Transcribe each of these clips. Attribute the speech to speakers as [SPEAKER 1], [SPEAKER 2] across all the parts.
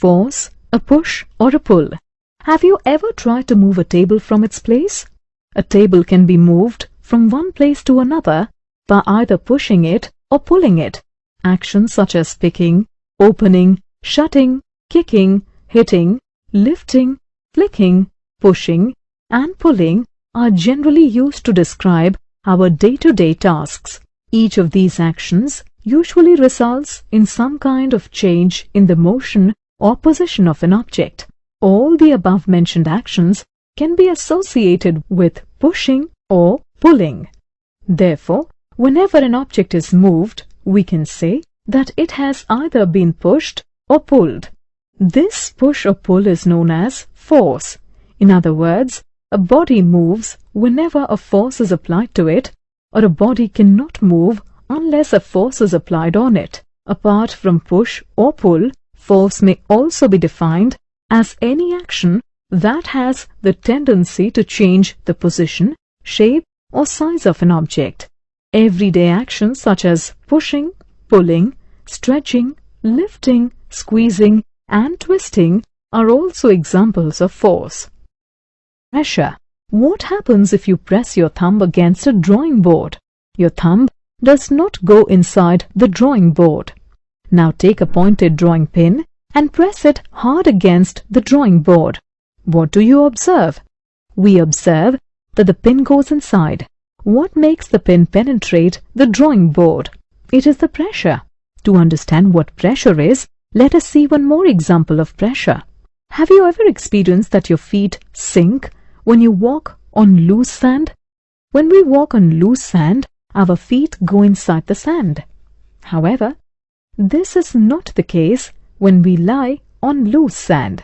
[SPEAKER 1] force, a push or a pull. Have you ever tried to move a table from its place? A table can be moved from one place to another by either pushing it or pulling it. Actions such as picking, opening, shutting, kicking, hitting, lifting, flicking, pushing, and pulling are generally used to describe our day-to-day tasks. Each of these actions usually results in some kind of change in the motion or position of an object. All the above-mentioned actions can be associated with pushing or pulling. Therefore, whenever an object is moved, we can say that it has either been pushed or pulled. This push or pull is known as force. In other words, a body moves whenever a force is applied to it, or a body cannot move unless a force is applied on it. Apart from push or pull, force may also be defined as any action that has the tendency to change the position, shape, or size of an object. Everyday actions such as pushing, pulling, stretching, lifting, squeezing, and twisting are also examples of force. Pressure. What happens if you press your thumb against a drawing board? Your thumb does not go inside the drawing board. Now take a pointed drawing pin and press it hard against the drawing board. What do you observe? We observe that the pin goes inside. What makes the pin penetrate the drawing board? It is the pressure. To understand what pressure is, let us see one more example of pressure. Have you ever experienced that your feet sink when you walk on loose sand? When we walk on loose sand, our feet go inside the sand. However, this is not the case when we lie on loose sand.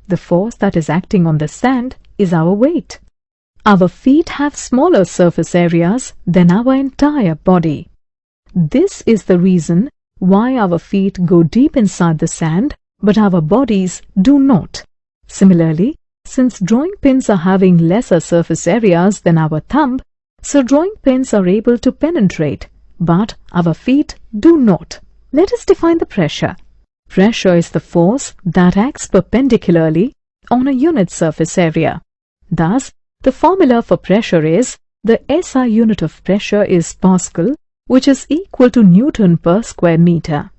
[SPEAKER 1] The force that is acting on the sand is our weight. Our feet have smaller surface areas than our entire body. This is the reason why our feet go deep inside the sand, but our bodies do not. Similarly, since drawing pins are having lesser surface areas than our thumb, so drawing pins are able to penetrate, but our feet do not. Let us define the pressure. Pressure is the force that acts perpendicularly on a unit surface area. Thus, the formula for pressure is the SI unit of pressure is Pascal, which is equal to Newton per square meter.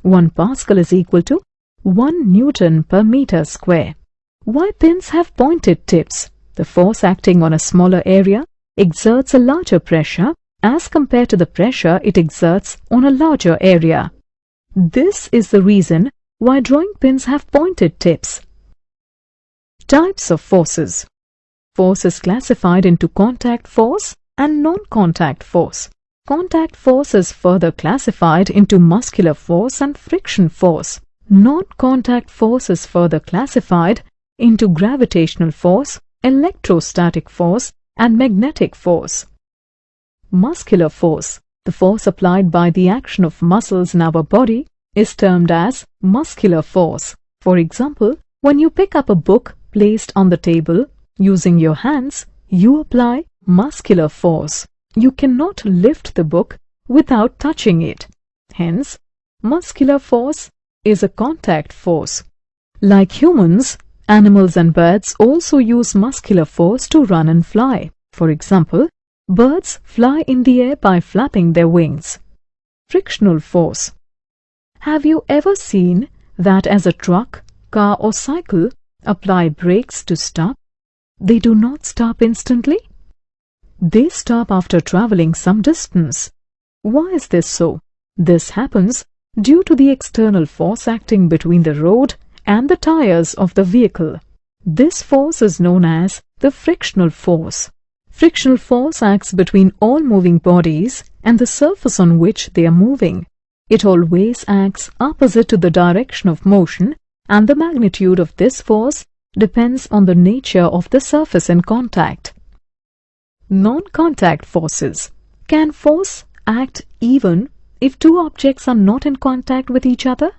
[SPEAKER 1] 1 Pascal is equal to 1 Newton per meter square. Why pins have pointed tips? The force acting on a smaller area exerts a larger pressure as compared to the pressure it exerts on a larger area. This is the reason why drawing pins have pointed tips. Types of forces. Force is classified into contact force and non-contact force. Contact force is further classified into muscular force and friction force. Non-contact force is further classified into gravitational force, electrostatic force, and magnetic force. Muscular force, the force applied by the action of muscles in our body, is termed as muscular force. For example, when you pick up a book placed on the table using your hands, you apply muscular force. You cannot lift the book without touching it. Hence, muscular force is a contact force. Like humans, animals and birds also use muscular force to run and fly. For example, birds fly in the air by flapping their wings. Frictional force. Have you ever seen that as a truck, car or cycle apply brakes to stop, they do not stop instantly? They stop after traveling some distance. Why is this so? This happens due to the external force acting between the road and the tires of the vehicle. This force is known as the frictional force. Frictional force acts between all moving bodies and the surface on which they are moving. It always acts opposite to the direction of motion, and the magnitude of this force depends on the nature of the surface in contact. Non-contact forces. Can force act even if two objects are not in contact with each other?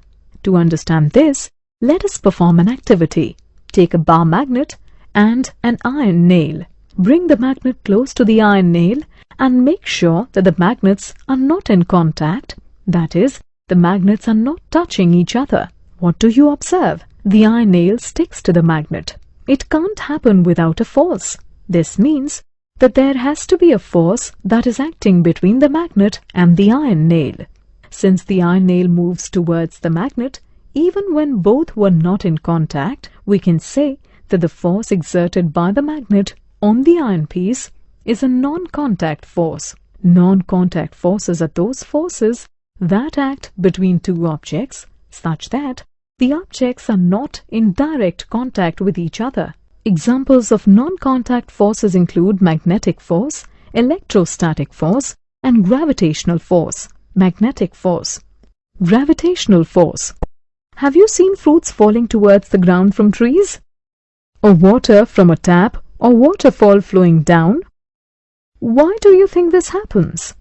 [SPEAKER 1] To understand this, let us perform an activity. Take a bar magnet and an iron nail. Bring the magnet close to the iron nail and make sure that the magnets are not in contact. That is, the magnets are not touching each other. What do you observe? The iron nail sticks to the magnet. It can't happen without a force. This means that there has to be a force that is acting between the magnet and the iron nail. Since the iron nail moves towards the magnet, even when both were not in contact, we can say that the force exerted by the magnet on the iron piece is a non-contact force. Non-contact forces are those forces that act between two objects such that the objects are not in direct contact with each other. Examples of non-contact forces include magnetic force, electrostatic force, and gravitational force. Magnetic force. Gravitational force. Have you seen fruits falling towards the ground from trees? Or water from a tap or waterfall flowing down? Why do you think this happens?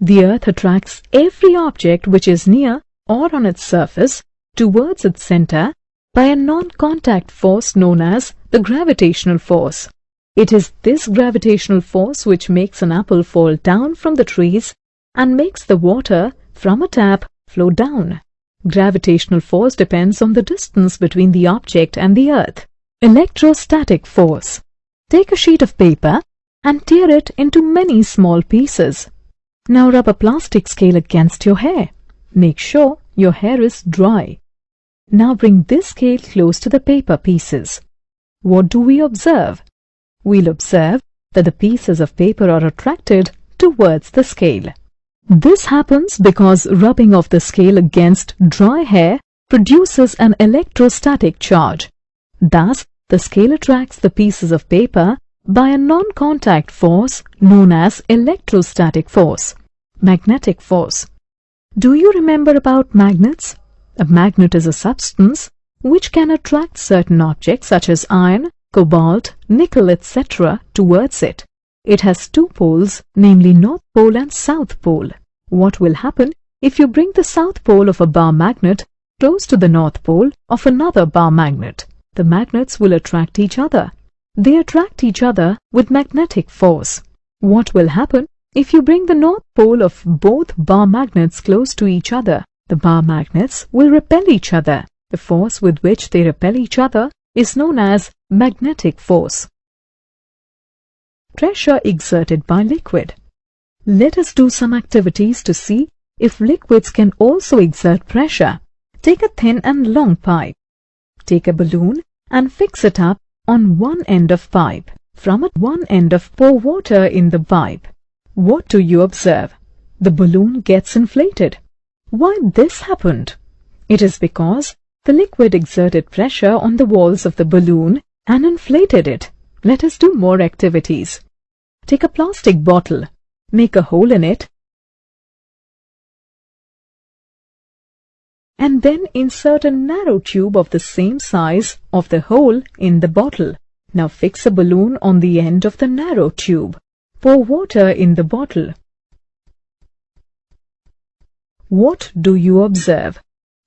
[SPEAKER 1] The earth attracts every object which is near or on its surface towards its center by a non-contact force known as the gravitational force. It is this gravitational force which makes an apple fall down from the trees and makes the water from a tap flow down. Gravitational force depends on the distance between the object and the earth. Electrostatic force. Take a sheet of paper and tear it into many small pieces. Now rub a plastic scale against your hair. Make sure your hair is dry. Now bring this scale close to the paper pieces. What do we observe? We'll observe that the pieces of paper are attracted towards the scale. This happens because rubbing of the scale against dry hair produces an electrostatic charge. Thus, the scale attracts the pieces of paper by a non-contact force known as electrostatic force. Magnetic force. Do you remember about magnets? A magnet is a substance which can attract certain objects such as iron, cobalt, nickel, etc. towards it. It has two poles, namely North Pole and South Pole. What will happen if you bring the South Pole of a bar magnet close to the North Pole of another bar magnet? The magnets will attract each other. They attract each other with magnetic force. What will happen if you bring the North Pole of both bar magnets close to each other? The bar magnets will repel each other. The force with which they repel each other is known as magnetic force. Pressure exerted by liquid. Let us do some activities to see if liquids can also exert pressure. Take a thin and long pipe. Take a balloon and fix it up on one end of pipe. From one end pour water in the pipe. What do you observe? The balloon gets inflated. Why this happened? It is because the liquid exerted pressure on the walls of the balloon and inflated it. Let us do more activities. Take a plastic bottle. Make a hole in it and then insert a narrow tube of the same size of the hole in the bottle. Now fix a balloon on the end of the narrow tube. Pour water in the bottle. What do you observe?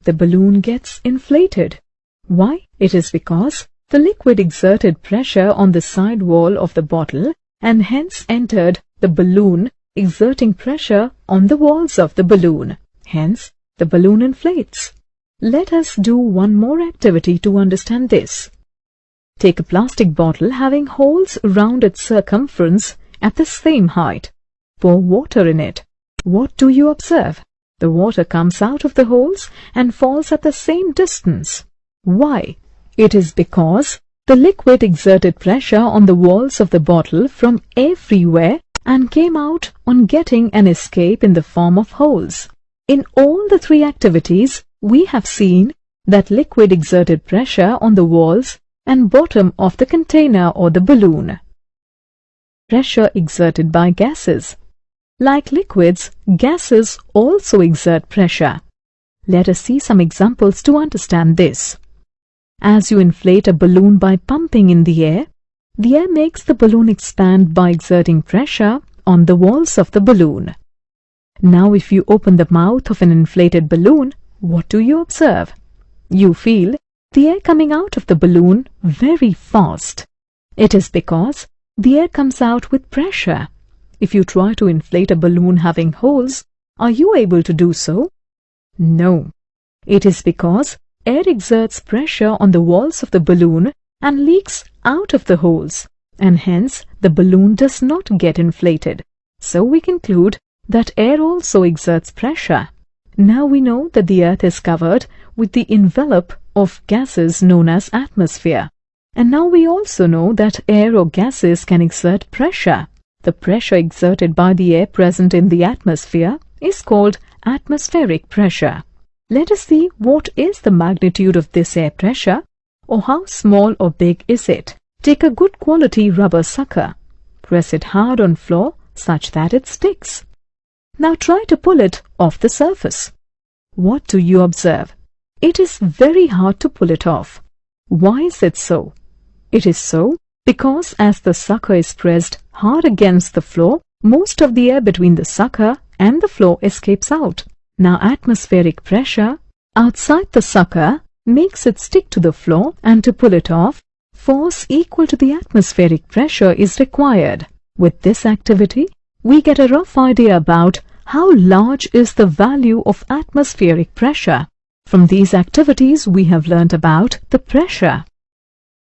[SPEAKER 1] The balloon gets inflated. Why? It is because the liquid exerted pressure on the side wall of the bottle and hence entered the balloon, exerting pressure on the walls of the balloon. Hence, the balloon inflates. Let us do one more activity to understand this. Take a plastic bottle having holes around its circumference at the same height. Pour water in it. What do you observe? The water comes out of the holes and falls at the same distance. Why? It is because the liquid exerted pressure on the walls of the bottle from everywhere and came out on getting an escape in the form of holes. In all the three activities, we have seen that liquid exerted pressure on the walls and bottom of the container or the balloon. Pressure exerted by gases. Like liquids, gases also exert pressure. Let us see some examples to understand this. As you inflate a balloon by pumping in the air makes the balloon expand by exerting pressure on the walls of the balloon. Now if you open the mouth of an inflated balloon, what do you observe? You feel the air coming out of the balloon very fast. It is because the air comes out with pressure. If you try to inflate a balloon having holes, are you able to do so? No. It is because air exerts pressure on the walls of the balloon and leaks out of the holes, and hence the balloon does not get inflated. So we conclude that air also exerts pressure. Now we know that the earth is covered with the envelope of gases known as atmosphere. And now we also know that air or gases can exert pressure. The pressure exerted by the air present in the atmosphere is called atmospheric pressure. Let us see what is the magnitude of this air pressure, or how small or big is it. Take a good quality rubber sucker. Press it hard on floor such that it sticks. Now try to pull it off the surface. What do you observe? It is very hard to pull it off. Why is it so? It is so because as the sucker is pressed hard against the floor, most of the air between the sucker and the floor escapes out. Now atmospheric pressure outside the sucker makes it stick to the floor, and to pull it off, force equal to the atmospheric pressure is required. With this activity, we get a rough idea about how large is the value of atmospheric pressure. From these activities, we have learnt about the pressure.